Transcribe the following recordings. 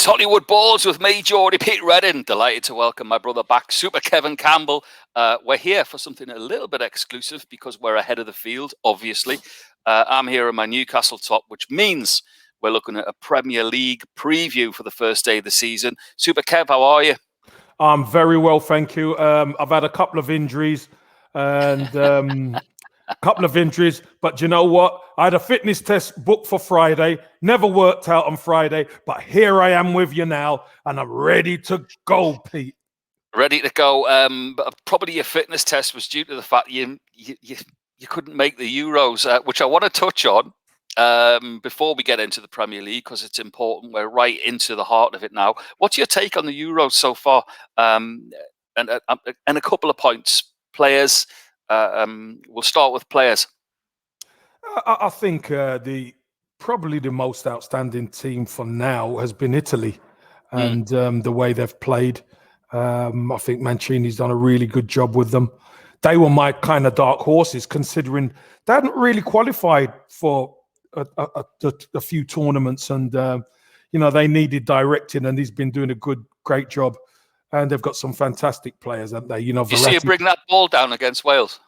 It's Hollywood Balls with me, Geordie, Pete Redding. Delighted to welcome my brother back, Super Kevin Campbell. We're here for something a little bit exclusive because we're ahead of the field, obviously. I'm here in my Newcastle top, which means we're looking at a Premier League preview for the first day of the season. Super Kev, how are you? I'm very well, thank you. I've had a couple of injuries and but you know what? I had a fitness test booked for Friday, never worked out on Friday, but here I am with you now, and I'm ready to go, Pete. Ready to go. But probably your fitness test was due to the fact you couldn't make the Euros, which I want to touch on before we get into the Premier League, because it's important. We're right into the heart of it now. What's your take on the Euros so far? And a couple of points. Players. We'll start with players. I think probably the most outstanding team for now has been Italy, and the way they've played. I think Mancini's done a really good job with them. They were my kind of dark horses, considering they hadn't really qualified for a few tournaments, and they needed directing, and he's been doing a great job. And they've got some fantastic players, haven't they? You see him bring that ball down against Wales.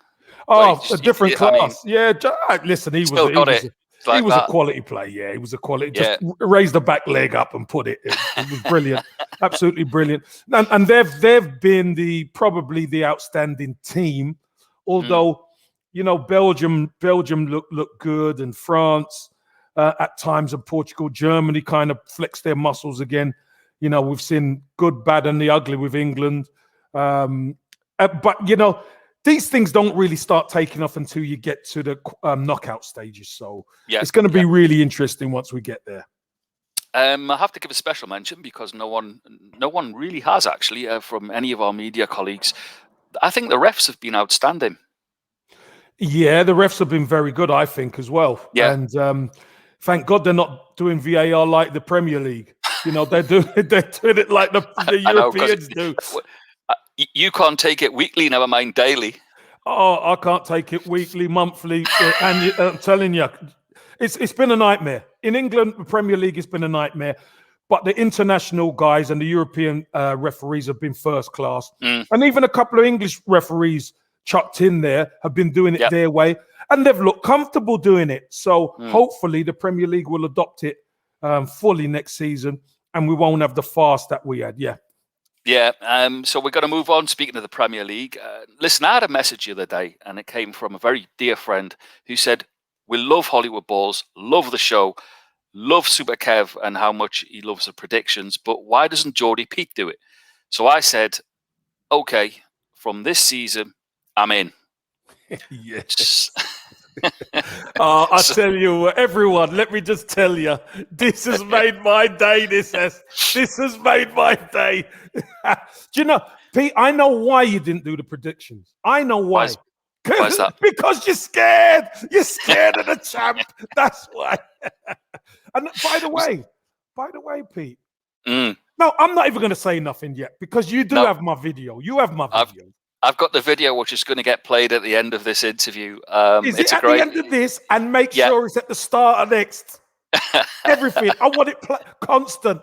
Oh, a different class. Listen, he was a quality player. Yeah, he was a quality. Just raise the back leg up and put it. It was brilliant, absolutely brilliant. And they've been probably the outstanding team. Although Belgium looked good, and France at times, and Portugal, Germany kind of flexed their muscles again. We've seen good, bad, and the ugly with England. But these things don't really start taking off until you get to the knockout stages. So it's going to be really interesting once we get there. I have to give a special mention, because no one really has actually from any of our media colleagues. I think the refs have been outstanding. Yeah, the refs have been very good, I think, as well. Yeah. And thank God they're not doing VAR like the Premier League. They're doing it like the Europeans do. You can't take it weekly, never mind daily. Oh, I can't take it weekly, monthly, and I'm telling you, it's been a nightmare. In England, the Premier League has been a nightmare, but the international guys and the European referees have been first class. And even a couple of English referees chucked in there have been doing it their way, and they've looked comfortable doing it. So hopefully the Premier League will adopt it fully next season, and we won't have the farce that we had. Yeah, so we're going to move on. Speaking of the Premier League, listen, I had a message the other day, and it came from a very dear friend who said, we love Hollywood Balls, love the show, love Super Kev and how much he loves the predictions, but why doesn't Geordie Pete do it? So I said, okay, from this season, I'm in. Yes. I tell you, everyone, let me just tell you, this has made my day. This has made my day. Do you know, Pete, I know why you didn't do the predictions. I know why. Why is that? Because you're scared. You're scared of the champ. That's why. And by the way, Pete. No, I'm not even going to say nothing yet, because you do have my video. You have my video. I've got the video, which is going to get played at the end of this interview. Is it at the end of this? And make sure it's at the start of next. Everything. I want it constant.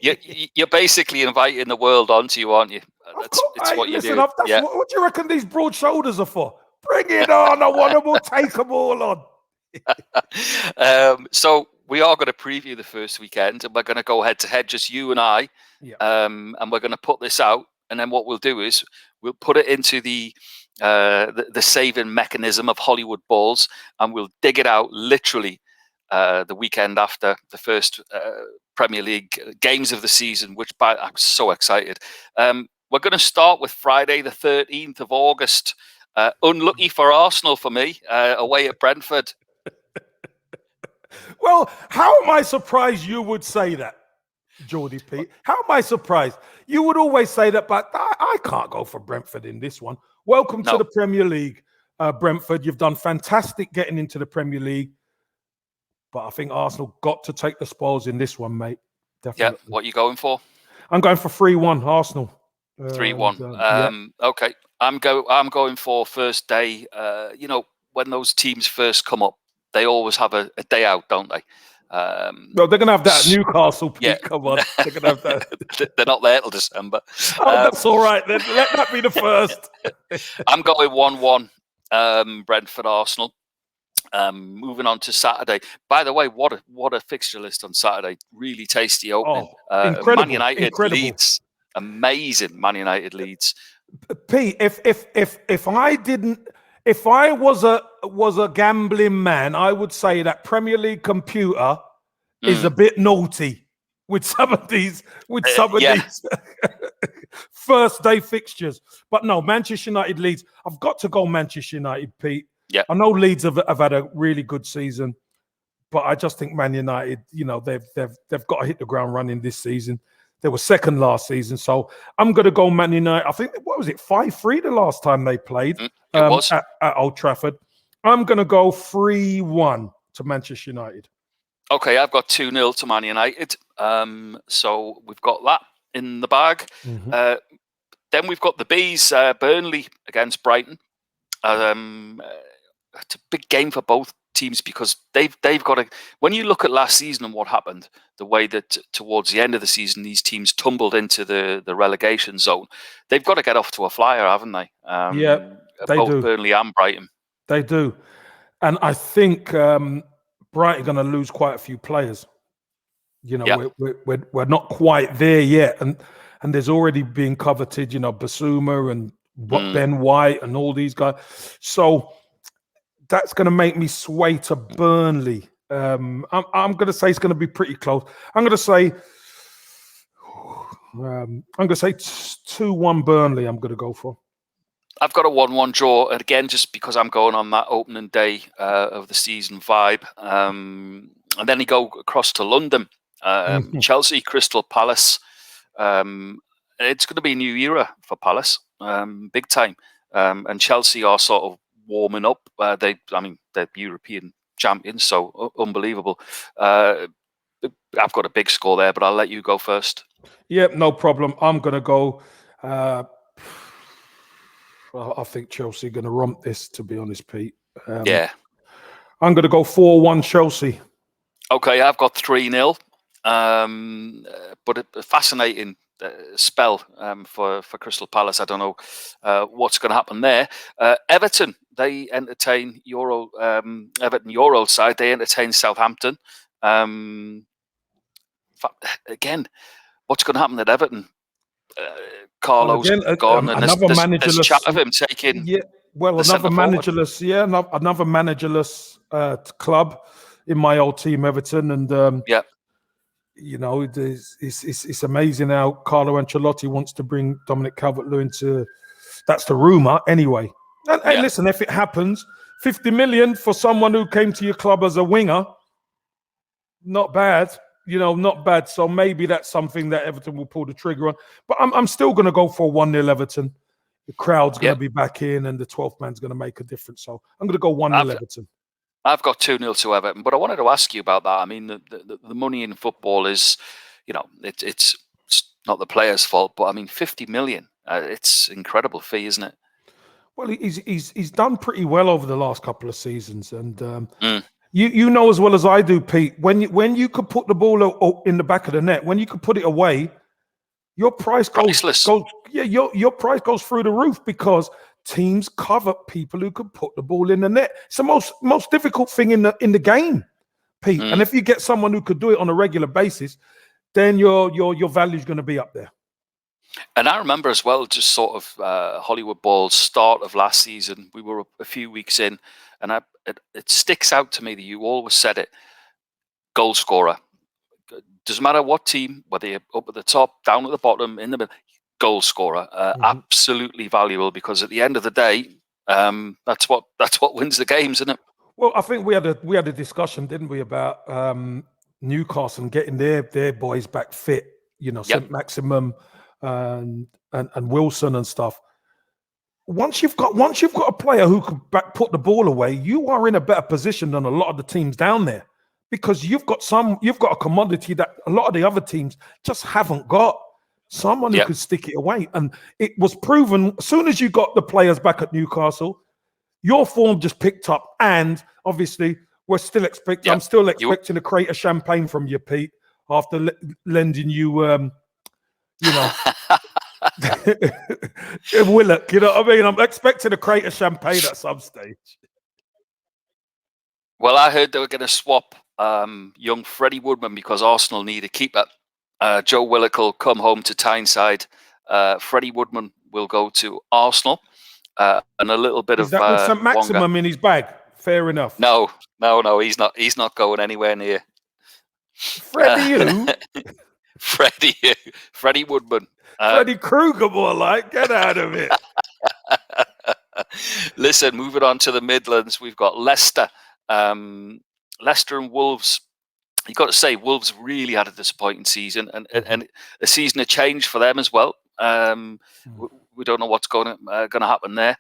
You're basically inviting the world onto you, aren't you? It's what you do. What do you reckon these broad shoulders are for? Bring it on. I want them all. Take them all on. So we are going to preview the first weekend, and we're going to go head to head, just you and I. And we're going to put this out. And then what we'll do is we'll put it into the saving mechanism of Hollywood Balls, and we'll dig it out literally the weekend after the first Premier League games of the season, which I'm so excited. We're going to start with Friday, the 13th of August. Unlucky for Arsenal for me, away at Brentford. Well, how am I surprised you would say that, Geordie Pete? How am I surprised? You would always say that, but I can't go for Brentford in this one. Welcome to the Premier League, Brentford. You've done fantastic getting into the Premier League, but I think Arsenal got to take the spoils in this one, mate. Definitely. Yeah, what are you going for? I'm going for 3-1 Arsenal. 3-1. Okay, I'm going for first day. When those teams first come up, they always have a day out, don't they? No, they're going to have that at Newcastle, Pete. Yeah. Come on. They're going to have that. They're not there till December. That's all right. Then let that be the first. I'm going 1-1, Brentford Arsenal. Moving on to Saturday. By the way, what a fixture list on Saturday. Really tasty opening. Incredible. Man United Leeds. Amazing Man United Leeds. Pete, if I was a gambling man, I would say that Premier League computer is a bit naughty with some of these these first day fixtures. But no, Manchester United Leeds. I've got to go Manchester United, Pete. Yeah, I know Leeds have had a really good season, but I just think Man United, they've got to hit the ground running this season. They were second last season, so I'm going to go Man United. I think, what was it, 5-3 the last time they played at Old Trafford. I'm going to go 3-1 to Manchester United. Okay, I've got 2-0 to Man United. So we've got that in the bag. Mm-hmm. Then we've got the Bees, Burnley against Brighton. It's a big game for both teams because they've got to. When you look at last season and what happened, the way that towards the end of the season these teams tumbled into the relegation zone, they've got to get off to a flyer, haven't they? Yeah, they both do. Burnley and Brighton. They do, and I think Brighton are going to lose quite a few players. We're not quite there yet, and there's already been coveted, Basuma and Ben White and all these guys. So that's going to make me sway to Burnley. I'm going to say it's going to be pretty close. I'm going to say 2-1 Burnley. I'm going to go for. I've got a 1-1 draw, and again, just because I'm going on that opening day of the season vibe. And then you go across to London, Chelsea, Crystal Palace. It's going to be a new era for Palace, big time. And Chelsea are sort of warming up. They're European champions, so unbelievable. I've got a big score there, but I'll let you go first. Yeah, no problem. I'm going to go. I think Chelsea are going to romp this, to be honest, Pete. Yeah. I'm going to go 4-1 Chelsea. Okay, I've got 3-0. But a fascinating spell for Crystal Palace. I don't know what's going to happen there. Everton, they entertain Everton, your old side. They entertain Southampton. Again, what's going to happen at Everton? Carlo's gone, and there's chat of him taking. Yeah, well, another managerless club in my old team, Everton, and it's amazing how Carlo Ancelotti wants to bring Dominic Calvert-Lewin to. That's the rumor, anyway. And hey, listen, if it happens, 50 million for someone who came to your club as a winger, not bad. Not bad. So maybe that's something that Everton will pull the trigger on. But I'm still going to go for 1-0 Everton. The crowd's going to be back in, and the 12th man's going to make a difference. So I'm going to go 1-0 Everton. I've got 2-0 to Everton, but I wanted to ask you about that. I mean, the money in football is, it's not the player's fault, but I mean, 50 million. It's an incredible fee, isn't it? Well, he's done pretty well over the last couple of seasons, and you know as well as I do, Pete. When you could put the ball in the back of the net, when you could put it away, your price goes your price goes through the roof because teams cover people who could put the ball in the net. It's the most difficult thing in the game, Pete. And if you get someone who could do it on a regular basis, then your value is going to be up there. And I remember as well, just sort of Hollywood Ball's start of last season. We were a few weeks in, and it sticks out to me that you always said it. Goal scorer. Doesn't matter what team, whether you're up at the top, down at the bottom, in the middle. Goal scorer, absolutely valuable, because at the end of the day, that's what wins the games, isn't it? Well, I think we had a discussion, didn't we, about Newcastle and getting their boys back fit. St. Maximum and Wilson and stuff. Once you've got a player who can put the ball away, you are in a better position than a lot of the teams down there, because you've got a commodity that a lot of the other teams just haven't got. Someone who could stick it away. And it was proven as soon as you got the players back at Newcastle, your form just picked up. And obviously, We're still expecting. I'm still expecting a crate of champagne from you, Pete, after lending you, Willock. You know what I mean? I'm expecting a crate of champagne at some stage. Well, I heard they were going to swap young Freddie Woodman because Arsenal need a keeper. Joe Willock will come home to Tyneside. Freddie Woodman will go to Arsenal. And a little bit Is that with St. Maximum Wonga in his bag? Fair enough. No, he's not going anywhere near. Freddie who? Freddie Woodman. Freddy Krueger, more like. Get out of it. Listen, moving on to the Midlands, we've got Leicester. Leicester and Wolves. You've got to say, Wolves really had a disappointing season, and a season of change for them as well. We don't know what's going to happen there.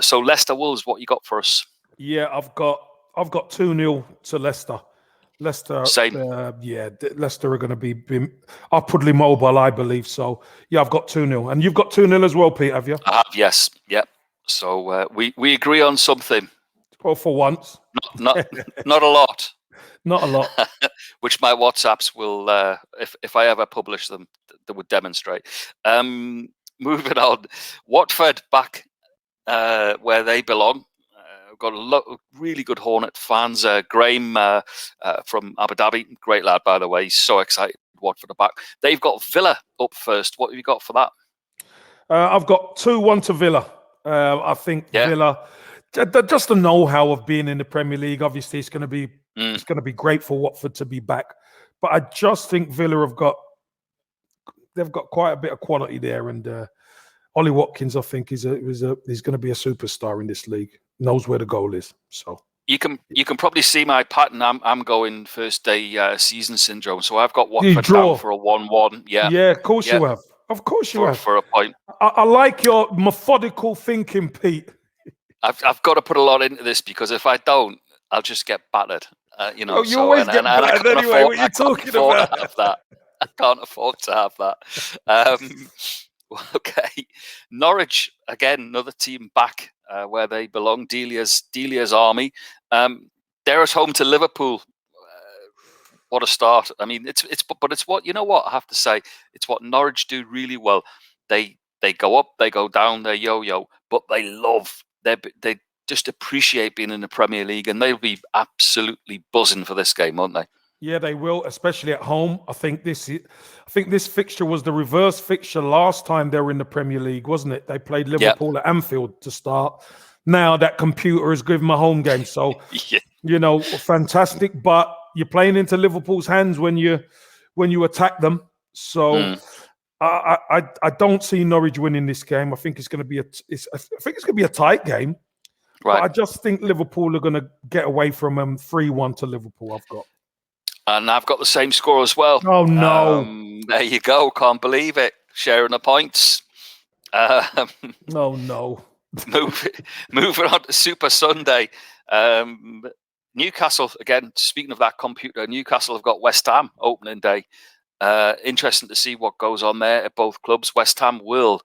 So Leicester Wolves, what you got for us? Yeah, I've got 2-0 to Leicester. Leicester, same. Leicester are going to be upwardly mobile, I believe. So yeah, I've got 2-0, and you've got 2-0 as well, Pete. Have you? I have, yes, yeah. So we agree on something. Well, for once, not a lot. Not a lot. Which my WhatsApps will, if I ever publish them, they would demonstrate. Moving on, Watford back where they belong. Got a lot of really good Hornet fans. Graham from Abu Dhabi, great lad, by the way. He's so excited. Watford are back. They've got Villa up first. What have you got for that? I've got 2-1 to Villa. I think Villa, just the know-how of being in the Premier League. Obviously, it's going to be great for Watford to be back. But I just think Villa they've got quite a bit of quality there, and Ollie Watkins, I think, he's going to be a superstar in this league. Knows where the goal is. So you can probably see my pattern. I'm going first day season syndrome. So I've got Watford down for a 1-1. Yeah, of course you have. Of course you have for a point. I like your methodical thinking, Pete. I've got to put a lot into this because if I don't, I'll just get battered. You always get battered anyway. What are you talking about? I can't afford to have that. Okay, Norwich again, another team back where they belong. Delia's army. They're at home to Liverpool. What a start! I mean, it's what I have to say. It's what Norwich do really well. They go up, they go down, they yo-yo, but they just appreciate being in the Premier League, and they'll be absolutely buzzing for this game, won't they? Yeah, they will, especially at home. I think this fixture was the reverse fixture last time they were in the Premier League, wasn't it? They played Liverpool at Anfield to start. Now that computer has given them a home game, so fantastic. But you're playing into Liverpool's hands when you attack them. So I don't see Norwich winning this game. I think it's going to be a tight game. Right. But I just think Liverpool are going to get away from 3-1 to Liverpool. And I've got the same score as well. Oh, no. There you go. Can't believe it. Sharing the points. Oh, no. Moving on to Super Sunday. Newcastle, again, speaking of that computer, Newcastle have got West Ham opening day. Interesting to see what goes on there at both clubs. West Ham will...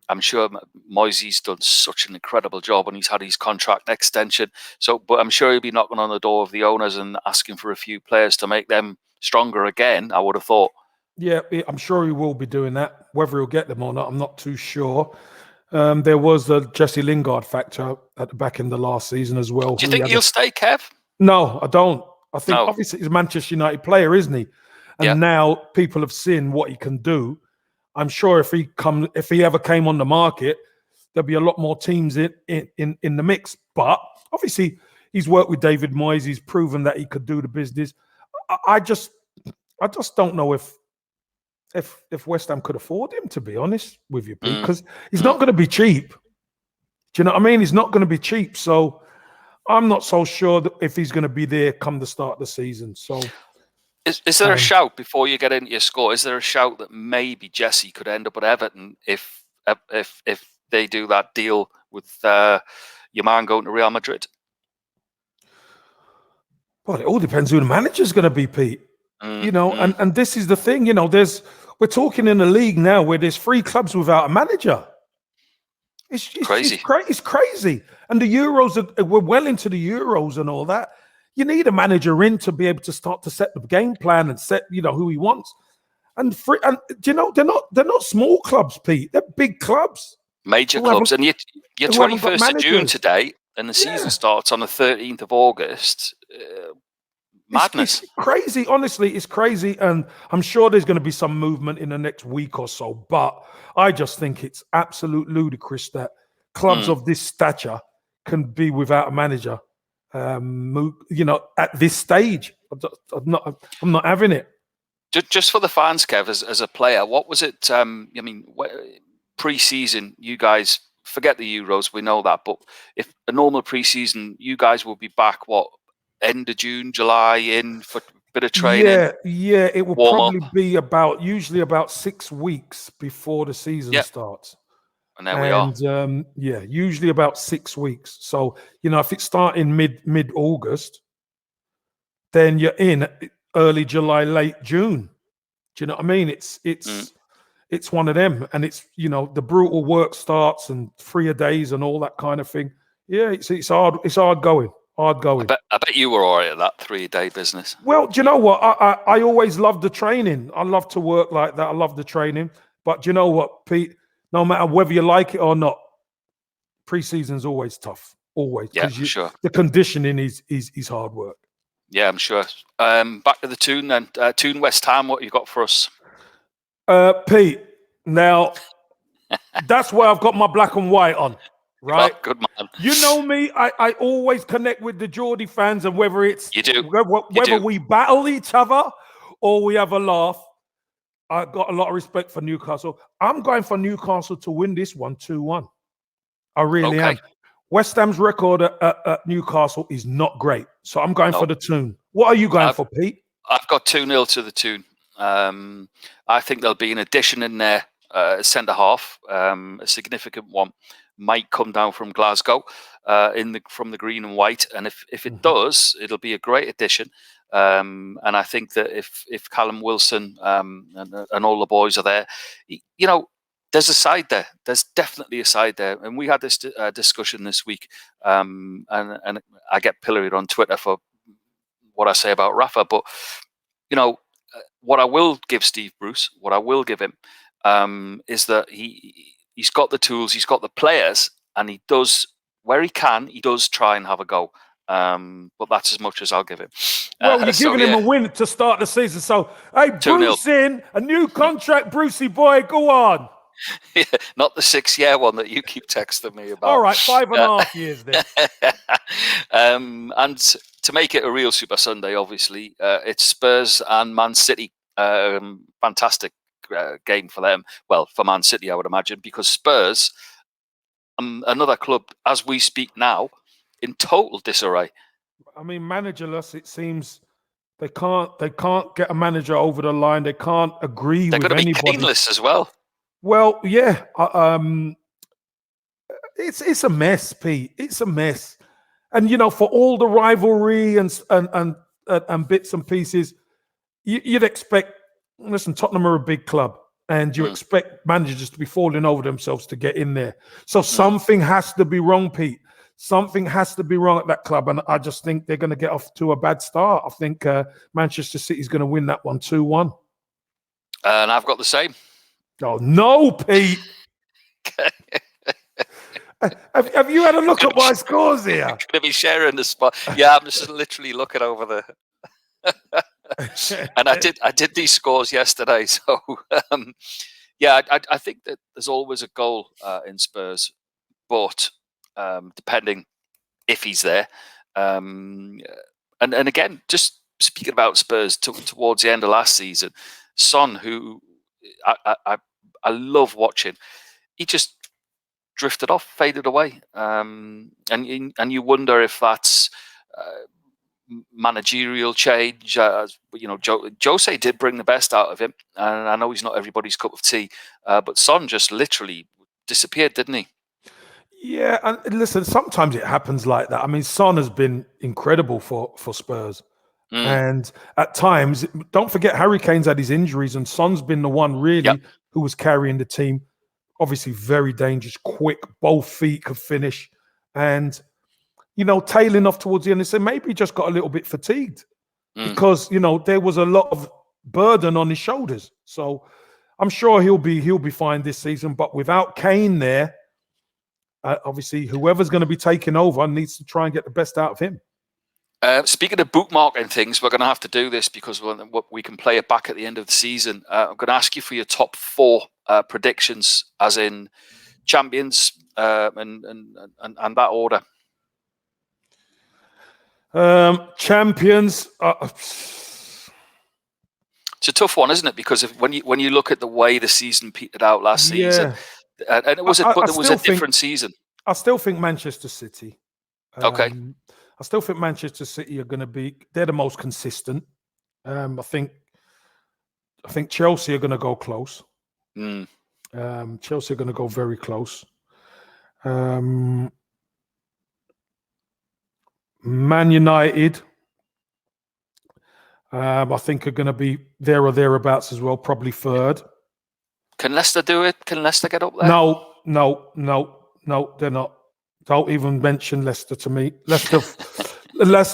I'm sure Moisey's done such an incredible job and he's had his contract extension. But I'm sure he'll be knocking on the door of the owners and asking for a few players to make them stronger again, I would have thought. Yeah, I'm sure he will be doing that. Whether he'll get them or not, I'm not too sure. There was the Jesse Lingard factor at the back end of last season as well. Do you think he'll stay, Kev? No, I don't. I think obviously he's a Manchester United player, isn't he? And now people have seen what he can do. I'm sure if he ever came on the market, there'll be a lot more teams in the mix. But obviously, he's worked with David Moyes. He's proven that he could do the business. I just don't know if West Ham could afford him, to be honest with you, Pete, because he's not going to be cheap. Do you know what I mean? He's not going to be cheap. So I'm not so sure that if he's going to be there come the start of the season. So. Is there a shout before you get into your score? Is there a shout that maybe Jesse could end up at Everton if they do that deal with your man going to Real Madrid? Well, it all depends who the manager's going to be, Pete. And this is the thing. We're talking in a league now where there's 3 clubs without a manager. It's crazy. It's crazy. And the Euros we're well into the Euros and all that. You need a manager in to be able to start to set the game plan and set, who he wants. And do you know, they're not small clubs, Pete. They're big clubs. Major clubs. And you're 21st of June today, and the season starts on the 13th of August. Madness. It's crazy. Honestly, it's crazy. And I'm sure there's going to be some movement in the next week or so. But I just think it's absolute ludicrous that clubs of this stature can be without a manager, at this stage. I'm not having it. Just for the fans, Kev, as a player, what was it? Pre-season, you guys, forget the Euros, we know that. But if a normal pre-season, you guys will be back, end of June, July, in for a bit of training? Yeah, it will probably be usually about 6 weeks before the season starts. And there we are. Usually about 6 weeks. So, if it's starting mid-August, then you're in early July, late June. Do you know what I mean? It's one of them. And it's, the brutal work starts and 3 days and all that kind of thing. Yeah, it's hard. It's hard going. I bet you were all right at that 3-day business. Well, do you know what? I always loved the training. I love to work like that. I love the training. But do you know what, Pete? No matter whether you like it or not, pre-season's always tough. Always. Yeah, sure. The conditioning is hard work. Yeah, I'm sure. Back to the Toon then. Toon West Ham, what you got for us? Pete, now, that's why I've got my black and white on. Right, oh, good man. You know me. I always connect with the Geordie fans, and whether it's whether we battle each other or we have a laugh, I got a lot of respect for Newcastle. I'm going for Newcastle to win this one 2-1. I really am. West Ham's record at Newcastle is not great, so I'm going for the Toon. What are you going for, Pete? I've got 2-0 to the Toon. I think there'll be an addition in there, centre half, a significant one. Might come down from Glasgow from the green and white, and if it does, it'll be a great addition. And I think that if Callum Wilson and all the boys are there, there's a side there. There's definitely a side there, and we had this discussion this week. And I get pilloried on Twitter for what I say about Rafa, but what I will give Steve Bruce, what I will give him, is that he's got the tools, he's got the players, and he does, where he can, he does try and have a go. But that's as much as I'll give him. Well, you're giving him a win to start the season. So, hey, Bruce in, a new contract, Brucey boy, go on. Yeah, not the 6-year one that you keep texting me about. All right, 5.5 years then. And to make it a real Super Sunday, obviously, it's Spurs and Man City. Fantastic game for them. Well, for Man City, I would imagine, because Spurs, another club as we speak now, in total disarray. I mean, managerless. It seems they can't get a manager over the line. They can't agree with anybody. They're going to be kingless as well. Well, yeah. It's a mess, Pete. It's a mess. And for all the rivalry and bits and pieces, you'd expect. Listen, Tottenham are a big club, and you expect managers to be falling over themselves to get in there. So something has to be wrong, Pete. Something has to be wrong at that club, and I just think they're going to get off to a bad start. I think Manchester City's going to win that one 2-1. And I've got the same. Oh, no, Pete. Have you had a look at my scores here? I'm going to be sharing the spot. Yeah, I'm just literally looking over the... And I did these scores yesterday, so I think that there's always a goal in Spurs, but depending if he's there, and again, just speaking about Spurs towards the end of last season, Son, who I love watching, he just drifted off, faded away, and you wonder if that's managerial change. Jose did bring the best out of him, and I know he's not everybody's cup of tea, but Son just literally disappeared, didn't he? Yeah, and listen, sometimes it happens like that. I mean, Son has been incredible for Spurs. And at times, don't forget, Harry Kane's had his injuries, and Son's been the one really who was carrying the team. Obviously, very dangerous, quick, both feet could finish. And tailing off towards the end. They said maybe he just got a little bit fatigued because there was a lot of burden on his shoulders. So I'm sure he'll be fine this season. But without Kane there, obviously whoever's going to be taking over needs to try and get the best out of him. Speaking of bookmarking things, we're going to have to do this because we can play it back at the end of the season. I'm going to ask you for your top 4 predictions, as in champions and that order. Champions. It's a tough one, isn't it? Because when you look at the way the season petered out last season, and it was a different season. I still think Manchester City. Okay. I still think Manchester City are going to they're the most consistent. I think Chelsea are going to go close. Chelsea are going to go very close. Man United, I think are going to be there or thereabouts as well, probably third. Can Leicester do it? Can Leicester get up there? No, they're not. Don't even mention Leicester to me. Leicester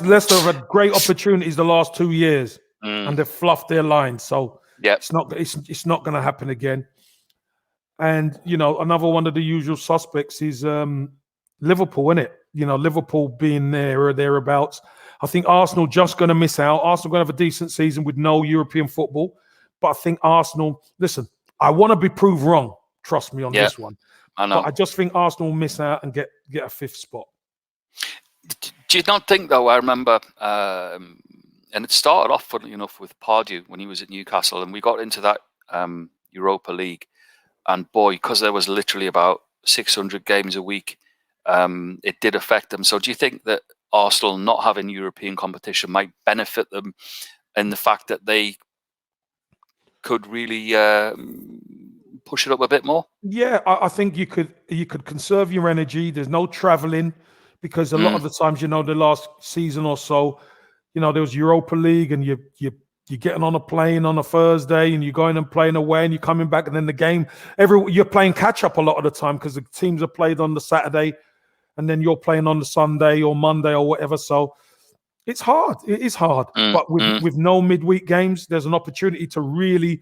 have had great opportunities the last 2 years, and they've fluffed their line. So it's not going to happen again. And another one of the usual suspects is Liverpool, isn't it? Liverpool being there or thereabouts. I think Arsenal just going to miss out. Arsenal going to have a decent season with no European football, but I think Arsenal. Listen, I want to be proved wrong. Trust me on this one. I know. But I just think Arsenal will miss out and get a 5th spot. Do you not think, though? I remember, and it started off, funnily enough, with Pardew when he was at Newcastle, and we got into that Europa League. And boy, because there was literally about 600 games a week, it did affect them. So do you think that Arsenal not having European competition might benefit them in the fact that they could really push it up a bit more? Yeah, I think you could conserve your energy. There's no traveling because a lot of the times, the last season or so, there was Europa League and you're getting on a plane on a Thursday and you're going and playing away and you're coming back and then the game, you're playing catch up a lot of the time because the teams are played on the Saturday and then you're playing on the Sunday or Monday or whatever. So it's hard. It is hard. But with no midweek games, there's an opportunity to really,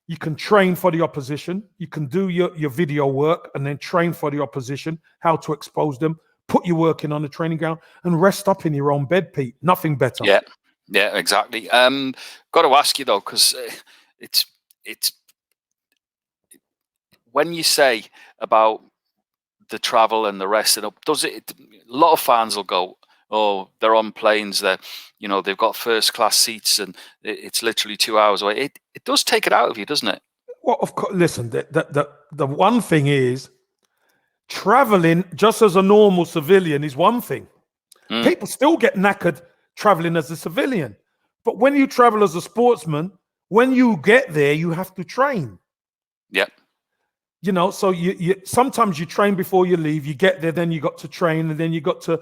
you can train for the opposition. You can do your video work and then train for the opposition, how to expose them, put your work in on the training ground and rest up in your own bed, Pete. Nothing better. Yeah, exactly. Got to ask you, though, because it's when you say about the travel and the resting up, a lot of fans will go, oh, they're on planes, they've got first class seats and it's literally 2 hours away. It does take it out of you, doesn't it? Well, of course, listen, the one thing is traveling just as a normal civilian is one thing. People still get knackered traveling as a civilian. But when you travel as a sportsman, when you get there, you have to train. Yeah. So you sometimes you train before you leave. You get there, then you got to train, and then you got to,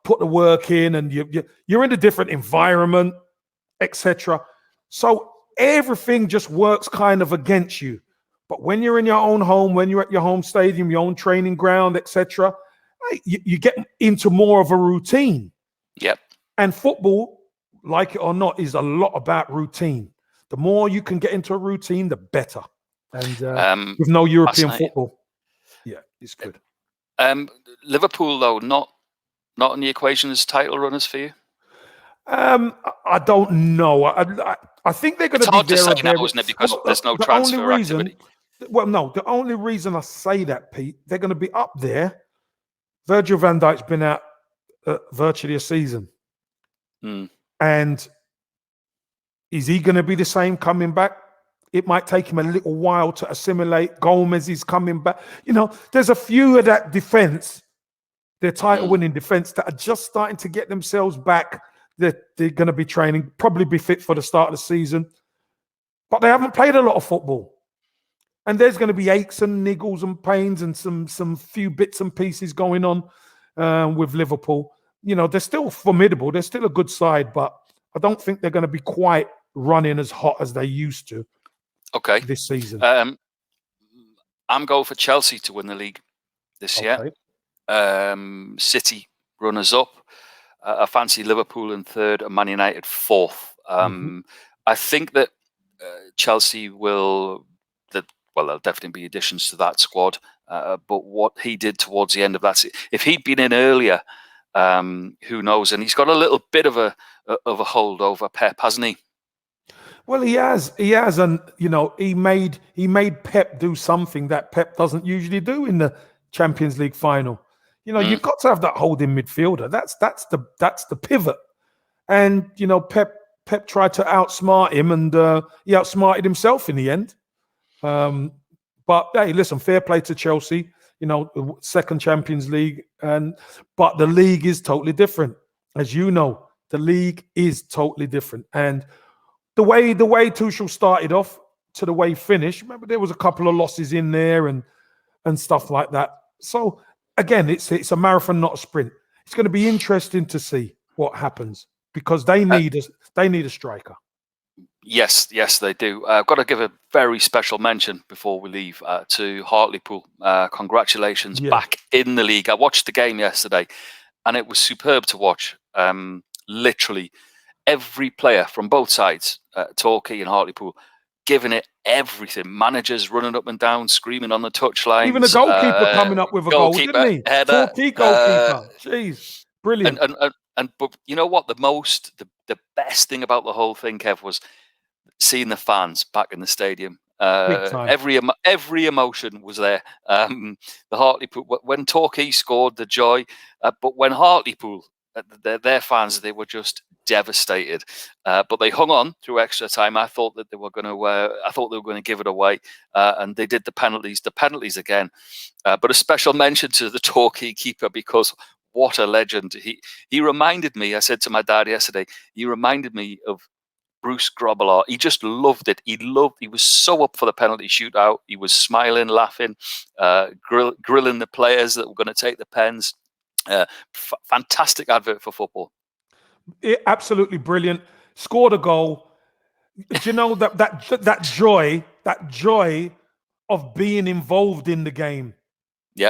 put the work in, and you're in a different environment, etc. So everything just works kind of against you. But when you're in your own home, when you're at your home stadium, your own training ground, etc., you get into more of a routine. Yep. And football, like it or not, is a lot about routine. The more you can get into a routine, the better. And with no European football, it's good. Liverpool, though, not in the equation as title runners for you? I don't know. I think they're going to be there. It's hard to say now, isn't it? Because there's no transfer activity. Well, no. The only reason I say that, Pete, they're going to be up there. Virgil van Dijk's been out virtually a season. And is he going to be the same coming back? It might take him a little while to assimilate. Gomez is coming back. There's a few of that defense, their title-winning defense, that are just starting to get themselves back. They're going to be training, probably be fit for the start of the season. But they haven't played a lot of football. And there's going to be aches and niggles and pains and some few bits and pieces going on with Liverpool. They're still formidable. They're still a good side, but I don't think they're going to be quite running as hot as they used to. Okay. This season. I'm going for Chelsea to win the league this year. City runners-up. I fancy Liverpool in third and Man United fourth. I think that Chelsea will. There'll definitely be additions to that squad. But what he did towards the end of that, if he'd been in earlier, who knows? And he's got a little bit of a hold over Pep, hasn't he? Well, he has, and he made Pep do something that Pep doesn't usually do in the Champions League final. You've got to have that holding midfielder. That's the pivot. And Pep tried to outsmart him, and he outsmarted himself in the end. But hey, listen, fair play to Chelsea. The second Champions League, but the league is totally different. As you know, the league is totally different. And the way Tuchel started off to the way he finished, remember there was a couple of losses in there and stuff like that. So again, it's a marathon, not a sprint. It's going to be interesting to see what happens because they need a striker. Yes, they do. I've got to give a very special mention before we leave to Hartlepool. Congratulations, back in the league. I watched the game yesterday, and it was superb to watch. Literally, every player from both sides, Torquay and Hartlepool, giving it everything. Managers running up and down, screaming on the touchline. Even the goalkeeper coming up with a goal, didn't he? Header, Torquay goalkeeper. Jeez, brilliant. But you know what? The best thing about the whole thing, Kev, was seeing the fans back in the stadium. Every emotion was there. The Hartlepool, when Torquay scored, the joy, but when Hartlepool, their fans, they were just devastated. But they hung on through extra time. I thought that they were going to give it away, and they did the penalties again. But a special mention to the Torquay keeper because what a legend. He reminded me. I said to my dad yesterday. He reminded me of Bruce Grobbelaar. He just loved it. He was so up for the penalty shootout. He was smiling, laughing, grilling the players that were going to take the pens. Fantastic advert for football. Absolutely brilliant. Scored a goal. Do you know that joy of being involved in the game?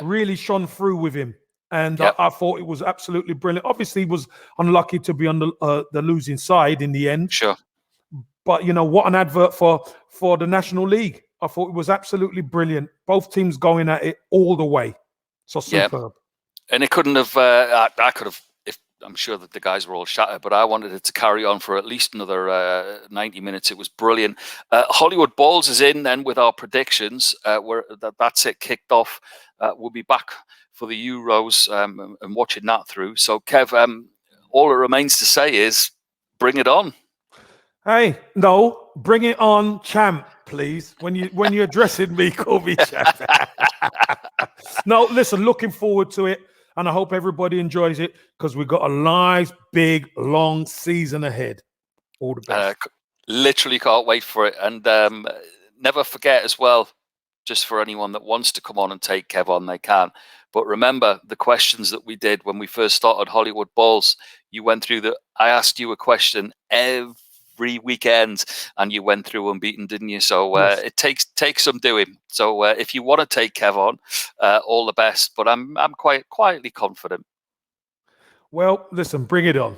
Really shone through with him. And I thought it was absolutely brilliant. Obviously, he was unlucky to be on the losing side in the end. Sure. But, what an advert for the National League. I thought it was absolutely brilliant. Both teams going at it all the way. So superb. And it couldn't have, I could have, I'm sure that the guys were all shattered, but I wanted it to carry on for at least another 90 minutes. It was brilliant. Hollywood Balls is in then with our predictions. That's it, kicked off. We'll be back for the Euros and watching that through. So, Kev, all it remains to say is bring it on. Hey, no, bring it on, champ, please. When you're addressing me, call me champ. No, listen, looking forward to it. And I hope everybody enjoys it because we've got a nice, big, long season ahead. All the best. Literally can't wait for it. And never forget as well, just for anyone that wants to come on and take Kev on, they can. But remember the questions that we did when we first started Hollywood Balls. You went through I asked you a question every weekend and you went through unbeaten, didn't you? So it takes some doing. So if you want to take Kev on, all the best. But I'm quite quietly confident. Well, listen, bring it on.